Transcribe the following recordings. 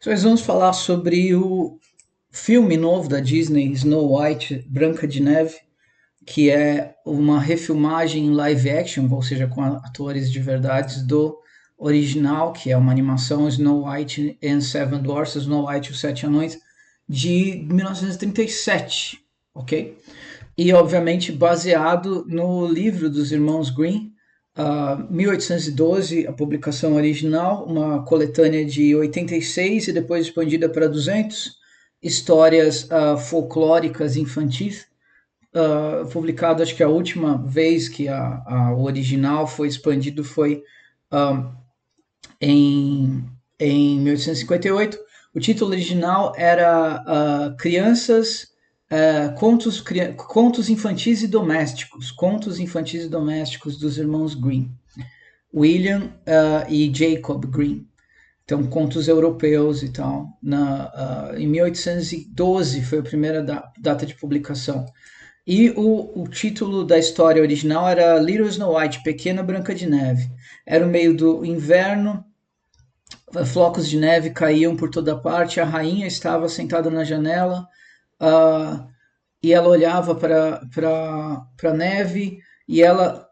Nós vamos falar sobre o filme novo da Disney, Snow White, Branca de Neve, que é uma refilmagem em live action, ou seja, com atores de verdade do original, que é uma animação Snow White and Seven Dwarfs, Snow White e os Sete Anões, de 1937, ok? E, obviamente, baseado no livro dos irmãos Grimm, 1812, a publicação original, uma coletânea de 86 e depois expandida para 200 histórias folclóricas infantis, publicado, acho que a última vez que o original foi expandido foi uh, em 1858. O título original era Contos Infantis e Domésticos, Contos Infantis e Domésticos dos Irmãos Grimm, William e Jacob Grimm. Então, contos europeus e tal. Em 1812 foi a primeira data de publicação. E o título da história original era Little Snow White, Pequena Branca de Neve. Era o meio do inverno, flocos de neve caíam por toda parte, a rainha estava sentada na janela e ela olhava para a neve e ela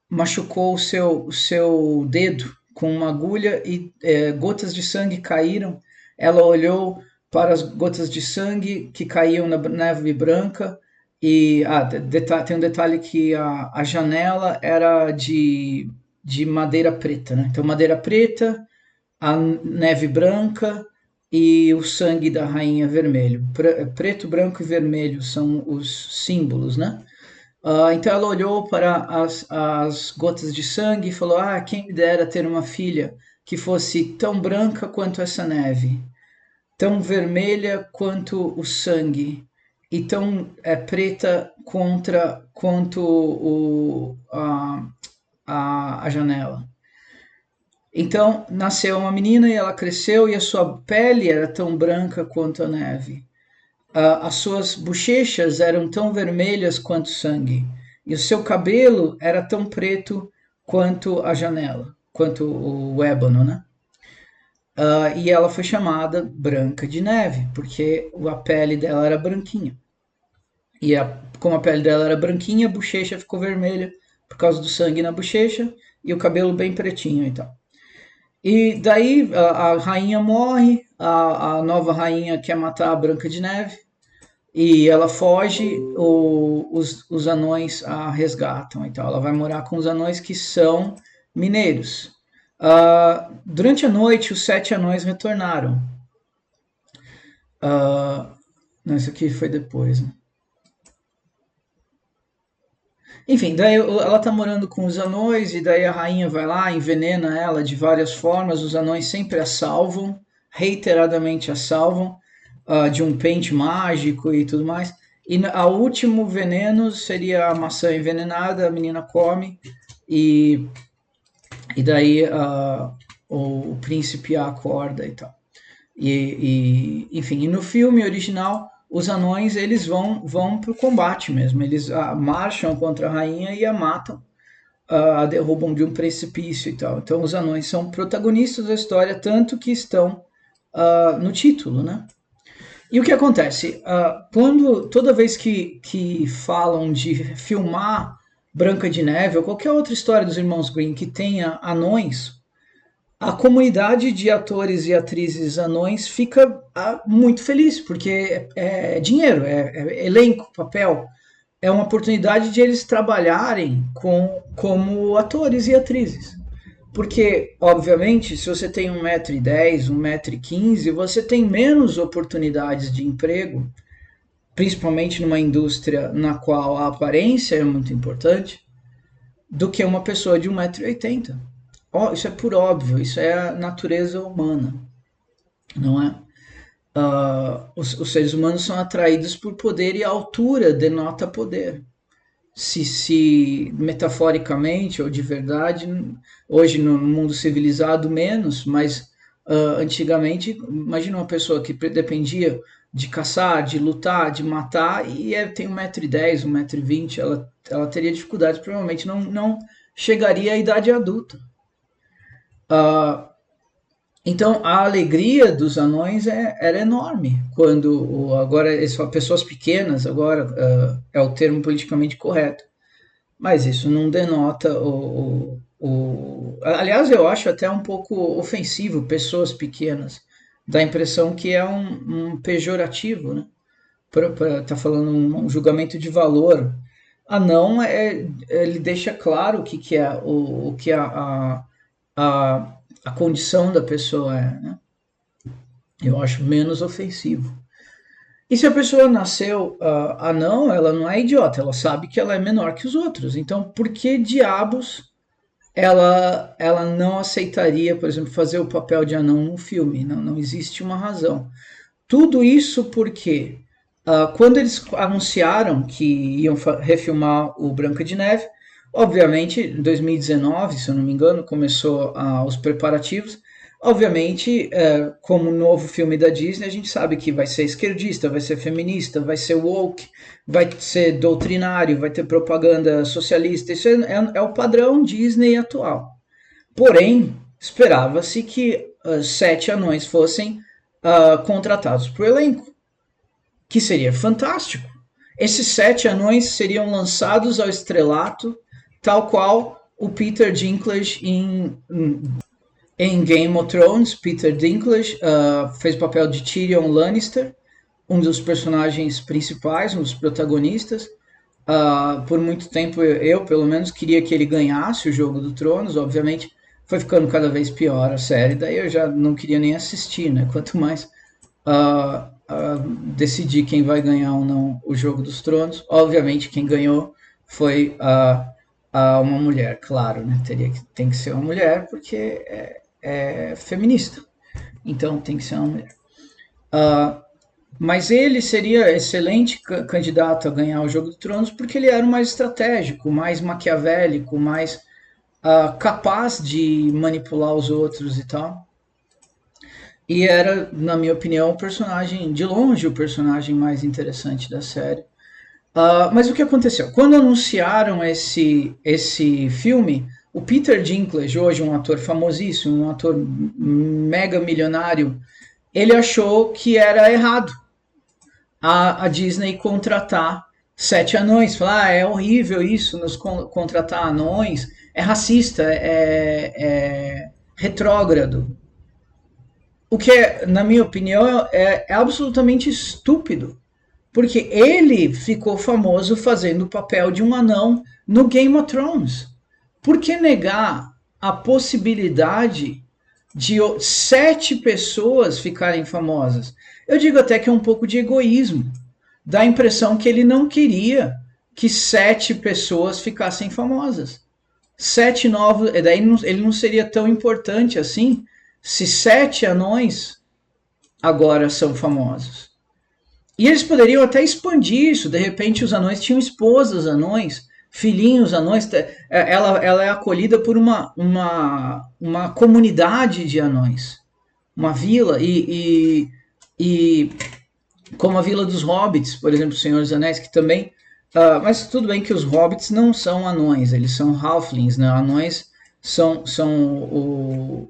machucou o seu dedo com uma agulha e gotas de sangue caíram. Ela olhou para as gotas de sangue que caíam na neve branca e tem um detalhe que a janela era de madeira preta, né? Então madeira preta, a neve branca e o sangue da rainha vermelho. Preto, branco e vermelho são os símbolos, né? Então ela olhou para as gotas de sangue e falou: quem me dera ter uma filha que fosse tão branca quanto essa neve, tão vermelha quanto o sangue e tão preta quanto a janela. Então nasceu uma menina e ela cresceu e a sua pele era tão branca quanto a neve. As suas bochechas eram tão vermelhas quanto sangue e o seu cabelo era tão preto quanto a janela, quanto o ébano, né? E ela foi chamada Branca de Neve, porque a pele dela era branquinha. E como a pele dela era branquinha, a bochecha ficou vermelha por causa do sangue na bochecha e o cabelo bem pretinho e tal. E daí a rainha morre, a nova rainha quer matar a Branca de Neve e ela foge, os anões a resgatam e tal. Ela vai morar com os anões que são mineiros. Durante a noite, os sete anões retornaram. Não, isso aqui foi depois, né? Enfim, daí ela tá morando com os anões e daí a rainha vai lá, envenena ela de várias formas. Os anões sempre a salvam, reiteradamente a salvam de um pente mágico e tudo mais. E o último veneno seria a maçã envenenada, a menina come e daí o príncipe a acorda e tal. Enfim, e no filme original os anões eles vão para o combate mesmo, eles marcham contra a rainha e a matam, a derrubam de um precipício e tal. Então os anões são protagonistas da história, tanto que estão no título, né? E o que acontece? Toda vez que falam de filmar Branca de Neve ou qualquer outra história dos irmãos Grimm que tenha anões, a comunidade de atores e atrizes anões fica muito feliz, porque é dinheiro, é elenco, papel, é uma oportunidade de eles trabalharem como atores e atrizes. Porque, obviamente, se você tem 1,10 m, 1,15 m, você tem menos oportunidades de emprego, principalmente numa indústria na qual a aparência é muito importante, do que uma pessoa de 1,80 m. Isso é por óbvio, isso é a natureza humana, não é? Os seres humanos são atraídos por poder e a altura denota poder. Se metaforicamente ou de verdade, hoje no mundo civilizado menos, mas antigamente, imagina uma pessoa que dependia de caçar, de lutar, de matar, e tem 1,10 m, 1,20 m, ela teria dificuldades, provavelmente não chegaria à idade adulta. Então a alegria dos anões era enorme quando agora pessoas pequenas agora é o termo politicamente correto, mas isso não denota aliás, eu acho até um pouco ofensivo pessoas pequenas, dá a impressão que é um pejorativo, né? Tá falando um julgamento de valor. Anão ele deixa claro que é o que a condição da pessoa é, né? Eu acho menos ofensivo. E se a pessoa nasceu anão, ela não é idiota, ela sabe que ela é menor que os outros. Então, por que diabos ela não aceitaria, por exemplo, fazer o papel de anão no filme? Não existe uma razão. Tudo isso porque quando eles anunciaram que iam refilmar o Branca de Neve, obviamente, em 2019, se eu não me engano, começou os preparativos. Obviamente, como novo filme da Disney, a gente sabe que vai ser esquerdista, vai ser feminista, vai ser woke, vai ser doutrinário, vai ter propaganda socialista. Isso é o padrão Disney atual. Porém, esperava-se que 7 anões fossem contratados para o elenco, que seria fantástico. Esses 7 anões seriam lançados ao estrelato, tal qual o Peter Dinklage em Game of Thrones. Peter Dinklage fez o papel de Tyrion Lannister, um dos personagens principais, um dos protagonistas. Por muito tempo eu, pelo menos, queria que ele ganhasse o Jogo do Tronos. Obviamente foi ficando cada vez pior a série, daí eu já não queria nem assistir, né? Quanto mais decidir quem vai ganhar ou não o Jogo dos Tronos. Obviamente quem ganhou foi uma mulher, claro, né? Tem que ser uma mulher porque é feminista, então tem que ser uma mulher. Mas ele seria excelente candidato a ganhar o Jogo dos Tronos porque ele era o mais estratégico, mais maquiavélico, mais capaz de manipular os outros e tal. E era, na minha opinião, o personagem, de longe, o personagem mais interessante da série. Mas o que aconteceu? Quando anunciaram esse filme, o Peter Dinklage, hoje um ator famosíssimo, um ator mega milionário, ele achou que era errado a Disney contratar 7 anões. Falar, é horrível isso, nos contratar anões, é racista, é retrógrado. O que, na minha opinião, é absolutamente estúpido. Porque ele ficou famoso fazendo o papel de um anão no Game of Thrones. Por que negar a possibilidade de 7 pessoas ficarem famosas? Eu digo até que é um pouco de egoísmo. Dá a impressão que ele não queria que 7 pessoas ficassem famosas. 7 novos. Daí ele não seria tão importante assim se 7 anões agora são famosos. E eles poderiam até expandir isso. De repente, os anões tinham esposas anões, filhinhos anões. Ela é acolhida por uma comunidade de anões, uma vila. E como a Vila dos Hobbits, por exemplo, Senhor dos Anéis, que também. Mas tudo bem que os Hobbits não são anões, eles são halflings, né? Anões são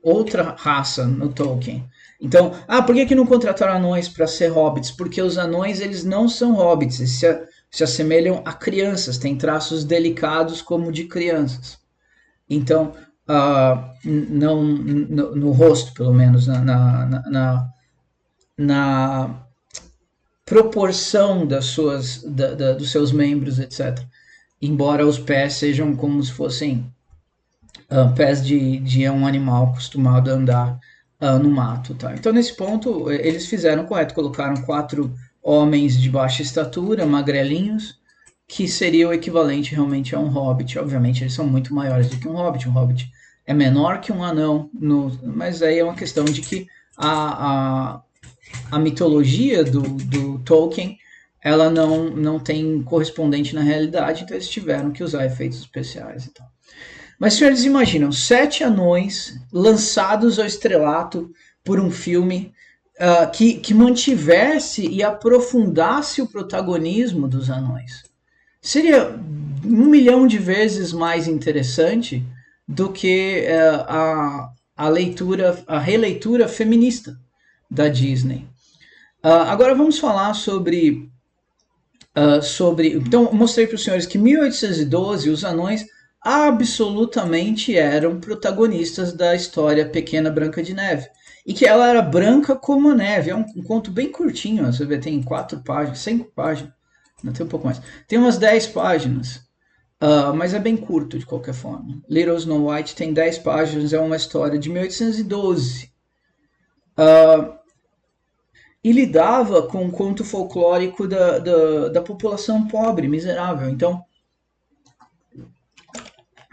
outra raça no Tolkien. Então, por que não contrataram anões para ser hobbits? Porque os anões, eles não são hobbits, eles se assemelham a crianças, têm traços delicados como de crianças. Então, não no rosto, pelo menos, na proporção dos seus membros, etc. Embora os pés sejam como se fossem pés de um animal acostumado a andar no mato. Tá? Então, nesse ponto, eles fizeram correto, colocaram 4 homens de baixa estatura, magrelinhos, que seria o equivalente realmente a um hobbit. Obviamente, eles são muito maiores do que um hobbit. Um hobbit é menor que um anão, mas aí é uma questão de que a mitologia do Tolkien ela não tem correspondente na realidade, então eles tiveram que usar efeitos especiais e tal. Mas, senhores, imaginam 7 anões lançados ao estrelato por um filme que mantivesse e aprofundasse o protagonismo dos anões. Seria 1 milhão de vezes mais interessante do que a releitura feminista da Disney. Agora vamos falar sobre. Então, mostrei para os senhores que em 1812 os anões absolutamente eram protagonistas da história Pequena Branca de Neve. E que ela era branca como a neve. É um conto bem curtinho, você vê, tem 4 páginas, 5 páginas, não tem um pouco mais. Tem umas 10 páginas, mas é bem curto de qualquer forma. Little Snow White tem 10 páginas, é uma história de 1812. E lidava com o conto folclórico da população pobre, miserável. Então,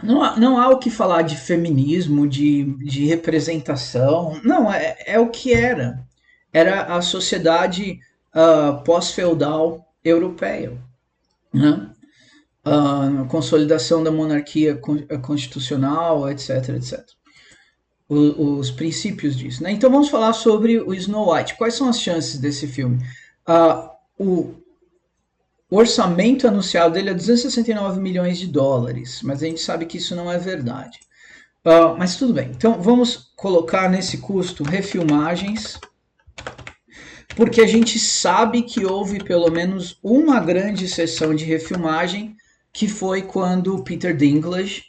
não há o que falar de feminismo, de representação. Não, é o que era. Era a sociedade pós-feudal europeia. Né? Consolidação da monarquia constitucional, etc, etc. Os princípios disso. Né? Então vamos falar sobre o Snow White. Quais são as chances desse filme? O orçamento anunciado dele é 269 milhões de dólares, mas a gente sabe que isso não é verdade. Mas tudo bem. Então vamos colocar nesse custo refilmagens, porque a gente sabe que houve pelo menos uma grande sessão de refilmagem, que foi quando o Peter Dinklage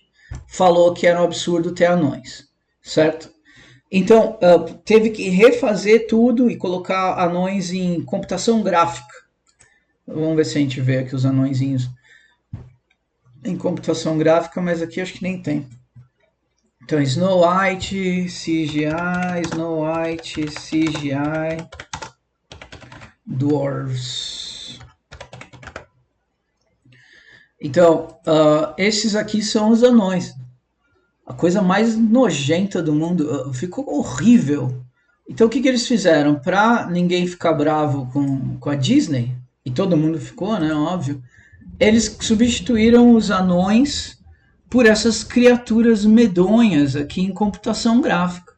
falou que era um absurdo ter anões, certo? Então, teve que refazer tudo e colocar anões em computação gráfica. Vamos ver se a gente vê aqui os anõezinhos em computação gráfica, mas aqui acho que nem tem. Então, Snow White, CGI, Snow White, CGI, Dwarves. Então, esses aqui são os anões. A coisa mais nojenta do mundo. Ficou horrível. Então, o que eles fizeram? Para ninguém ficar bravo com a Disney, e todo mundo ficou, né? Óbvio. Eles substituíram os anões por essas criaturas medonhas aqui em computação gráfica.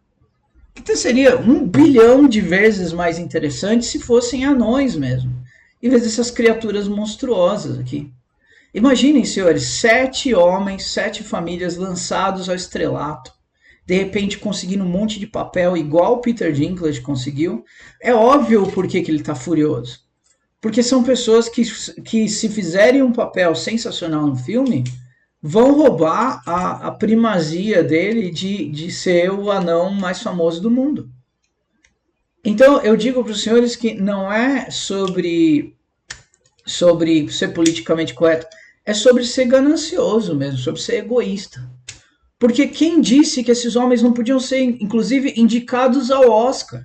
Que seria 1 bilhão de vezes mais interessante se fossem anões mesmo, em vez dessas criaturas monstruosas aqui. Imaginem, senhores, 7 homens, 7 famílias lançados ao estrelato, de repente conseguindo um monte de papel igual o Peter Dinklage conseguiu. É óbvio por que ele está furioso. Porque são pessoas que se fizerem um papel sensacional no filme, vão roubar a primazia dele de ser o anão mais famoso do mundo. Então, eu digo para os senhores que não é sobre ser politicamente correto, é sobre ser ganancioso mesmo, sobre ser egoísta. Porque quem disse que esses homens não podiam ser, inclusive, indicados ao Oscar?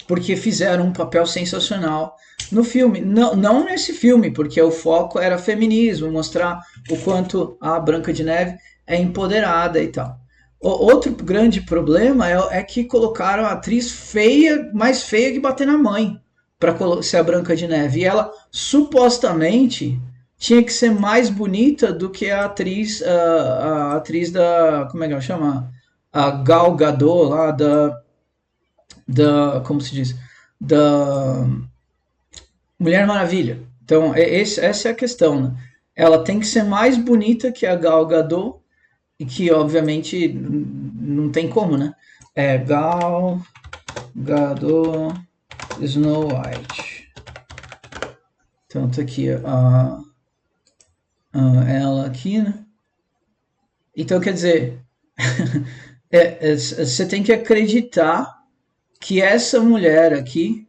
Porque fizeram um papel sensacional no filme. Não nesse filme, porque o foco era feminismo, mostrar o quanto a Branca de Neve é empoderada e tal. Outro grande problema é que colocaram a atriz feia, mais feia que bater na mãe, para ser a Branca de Neve. E ela, supostamente, tinha que ser mais bonita do que a atriz da... Como é que ela chama? A Gal Gadot, lá como se diz? Da Mulher Maravilha. Então, essa é a questão, né? Ela tem que ser mais bonita que a Gal Gadot, e que, obviamente, não tem como, né? É Gal Gadot Snow White. Então, tá aqui ela aqui, né? Então, quer dizer, você tem que acreditar que essa mulher aqui,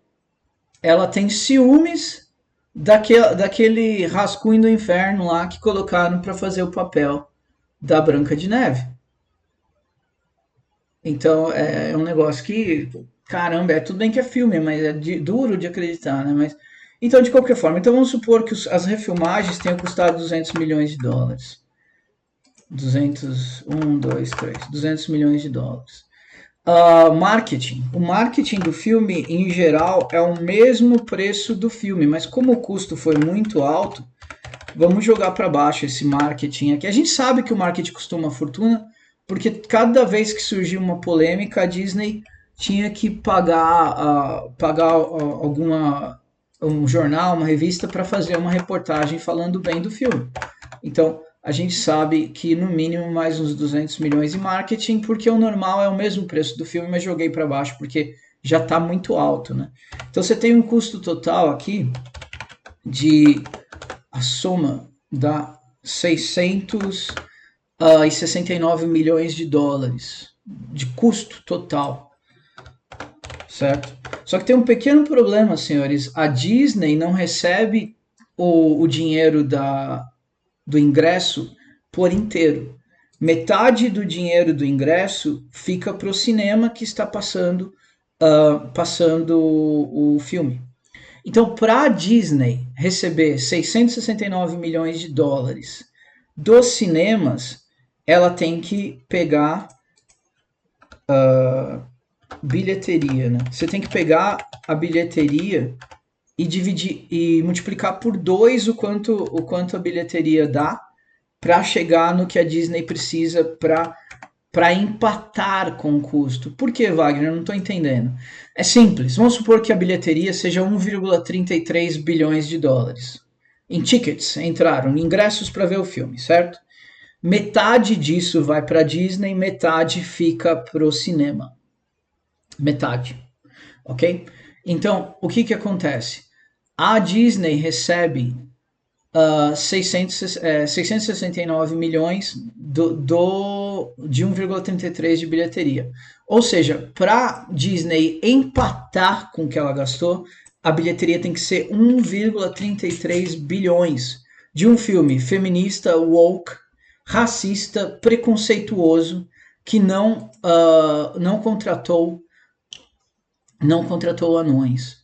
ela tem ciúmes daquele rascunho do inferno lá que colocaram para fazer o papel da Branca de Neve. Então é um negócio que, caramba, tudo bem que é filme, mas é duro de acreditar, né? Mas, então, de qualquer forma, então vamos supor que as refilmagens tenham custado 200 milhões de dólares. 200 milhões de dólares. Marketing. O marketing do filme, em geral, é o mesmo preço do filme, mas como o custo foi muito alto, vamos jogar para baixo esse marketing aqui. A gente sabe que o marketing custou uma fortuna, porque cada vez que surgiu uma polêmica, a Disney tinha que pagar um jornal, uma revista, para fazer uma reportagem falando bem do filme. Então, a gente sabe que no mínimo mais uns 200 milhões em marketing, porque o normal é o mesmo preço do filme, mas joguei para baixo porque já está muito alto, né? Então você tem um custo total aqui de a soma dá 669 milhões de dólares de custo total, certo? Só que tem um pequeno problema, senhores. A Disney não recebe o dinheiro do ingresso por inteiro. Metade do dinheiro do ingresso fica para o cinema que está passando o filme. Então, para a Disney receber 669 milhões de dólares dos cinemas, ela tem que pegar bilheteria, né? Você tem que pegar a bilheteria e dividir e multiplicar por 2 o quanto a bilheteria dá para chegar no que a Disney precisa para empatar com o custo. Por que, Wagner? Eu não estou entendendo. É simples. Vamos supor que a bilheteria seja 1,33 bilhões de dólares. Em tickets entraram, ingressos para ver o filme, certo? Metade disso vai para a Disney, metade fica para o cinema. Metade. Ok? Então, o que acontece? A Disney recebe 669 milhões de 1,33 de bilheteria. Ou seja, para Disney empatar com o que ela gastou, a bilheteria tem que ser 1,33 bilhões de um filme feminista, woke, racista, preconceituoso, que não contratou anões.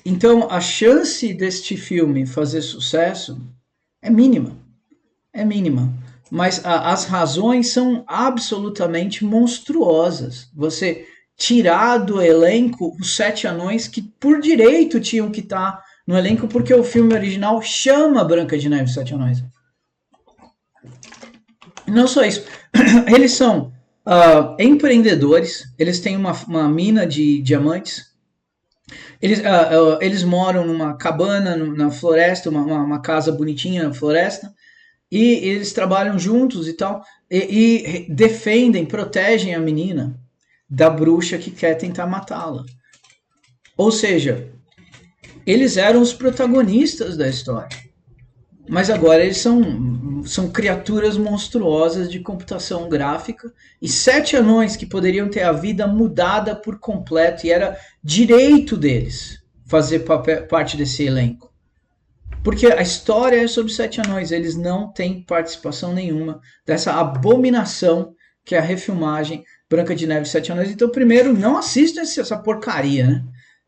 Então, a chance deste filme fazer sucesso é mínima. É mínima. Mas as razões são absolutamente monstruosas. Você tirar do elenco os 7 anões que, por direito, tinham que estar no elenco, porque o filme original chama Branca de Neve e 7 Anões. Não só isso. Eles são empreendedores, eles têm uma mina de diamantes. Eles moram numa cabana na floresta, uma casa bonitinha na floresta, e eles trabalham juntos e tal, e defendem, protegem a menina da bruxa que quer tentar matá-la. Ou seja, eles eram os protagonistas da história, mas agora eles são criaturas monstruosas de computação gráfica e 7 anões que poderiam ter a vida mudada por completo e era direito deles fazer parte desse elenco. Porque a história é sobre 7 anões, eles não têm participação nenhuma dessa abominação que é a refilmagem Branca de Neve e 7 Anões. Então, primeiro, não assistam essa porcaria, né?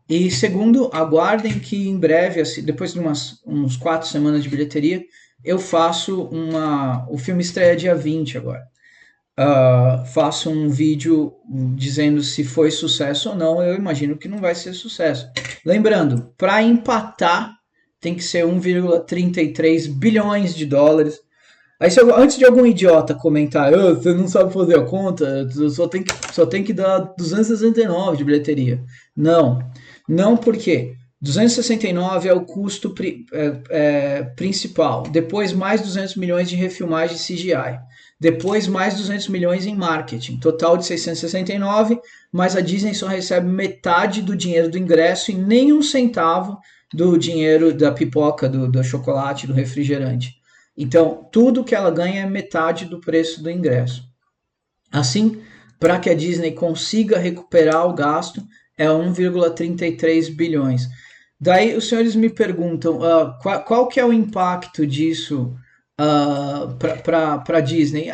E segundo, aguardem que em breve, depois de uns 4 semanas de bilheteria, eu faço o filme estreia dia 20 agora. Faço um vídeo dizendo se foi sucesso ou não. Eu imagino que não vai ser sucesso. Lembrando, para empatar tem que ser 1,33 bilhões de dólares. Aí, antes de algum idiota comentar, você não sabe fazer a conta, só tem que dar 269 de bilheteria. Não, porque 269 é o custo principal. Depois mais 200 milhões de refilmagem CGI. Depois mais 200 milhões em marketing. Total de 669, mas a Disney só recebe metade do dinheiro do ingresso e nem um centavo do dinheiro da pipoca, do chocolate, do refrigerante. Então, tudo que ela ganha é metade do preço do ingresso. Assim, para que a Disney consiga recuperar o gasto, é 1,33 bilhões. Daí os senhores me perguntam qual que é o impacto disso para a Disney?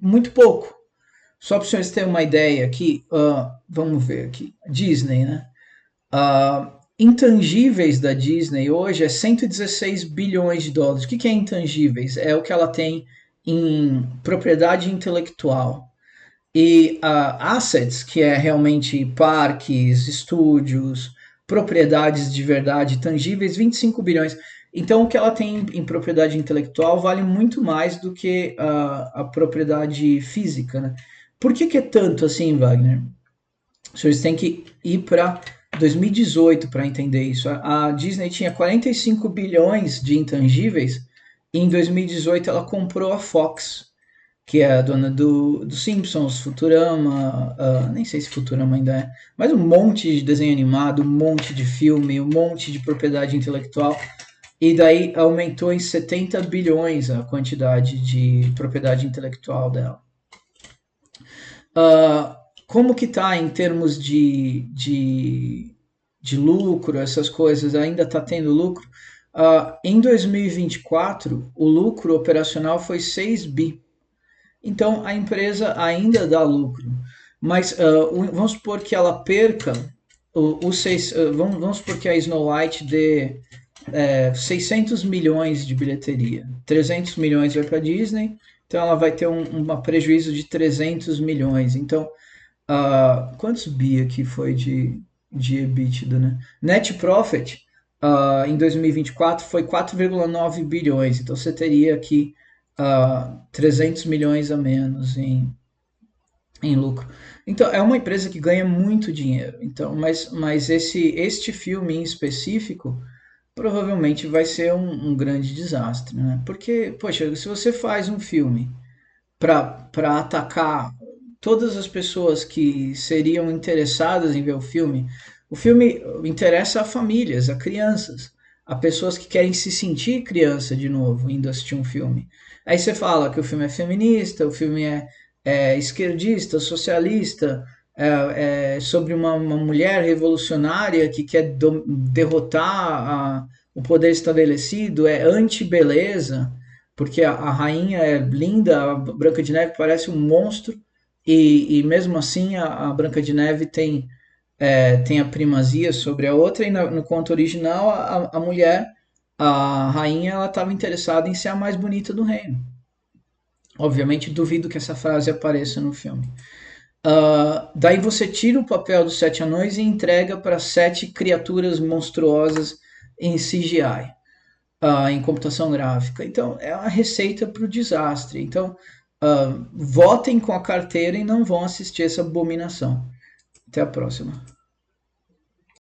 Muito pouco. Só para os senhores terem uma ideia aqui, vamos ver aqui. Disney, né? Intangíveis da Disney hoje é 116 bilhões de dólares. O que é intangíveis? É o que ela tem em propriedade intelectual. E assets, que é realmente parques, estúdios, propriedades de verdade tangíveis, 25 bilhões. Então, o que ela tem em propriedade intelectual vale muito mais do que a propriedade física. Né? Por que é tanto assim, Wagner? Os senhores têm que ir para 2018 para entender isso. A Disney tinha 45 bilhões de intangíveis E em 2018 ela comprou a Fox, que é a dona do Simpsons, Futurama, nem sei se Futurama ainda é, mas um monte de desenho animado, um monte de filme, um monte de propriedade intelectual. E daí aumentou em 70 bilhões a quantidade de propriedade intelectual dela. Uh, como que tá em termos de lucro, essas coisas, ainda está tendo lucro? Em 2024, o lucro operacional foi 6 bi. Então, a empresa ainda dá lucro. Mas vamos supor que ela perca vamos supor que a Snow White dê 600 milhões de bilheteria. 300 milhões vai para a Disney, então ela vai ter um prejuízo de 300 milhões. Então, quantos bi aqui foi de EBITDA, né? Net profit em 2024 foi 4,9 bilhões. Então você teria aqui 300 milhões a menos em lucro. Então é uma empresa que ganha muito dinheiro. Então, mas este filme em específico provavelmente vai ser um grande desastre, né? Porque, poxa, se você faz um filme para atacar todas as pessoas que seriam interessadas em ver o filme interessa a famílias, a crianças, a pessoas que querem se sentir criança de novo indo assistir um filme. Aí você fala que o filme é feminista, o filme é esquerdista, socialista, é sobre uma mulher revolucionária que quer derrotar o poder estabelecido, é anti-beleza, porque a rainha é linda, a Branca de Neve parece um monstro, e mesmo assim a Branca de Neve tem a primazia sobre a outra, e no conto original a mulher, a rainha, ela estava interessada em ser a mais bonita do reino. Obviamente duvido que essa frase apareça no filme. Daí você tira o papel dos 7 anões e entrega para 7 criaturas monstruosas em CGI, em computação gráfica. Então é uma receita para o desastre. Então votem com a carteira e não vão assistir essa abominação. Até a próxima.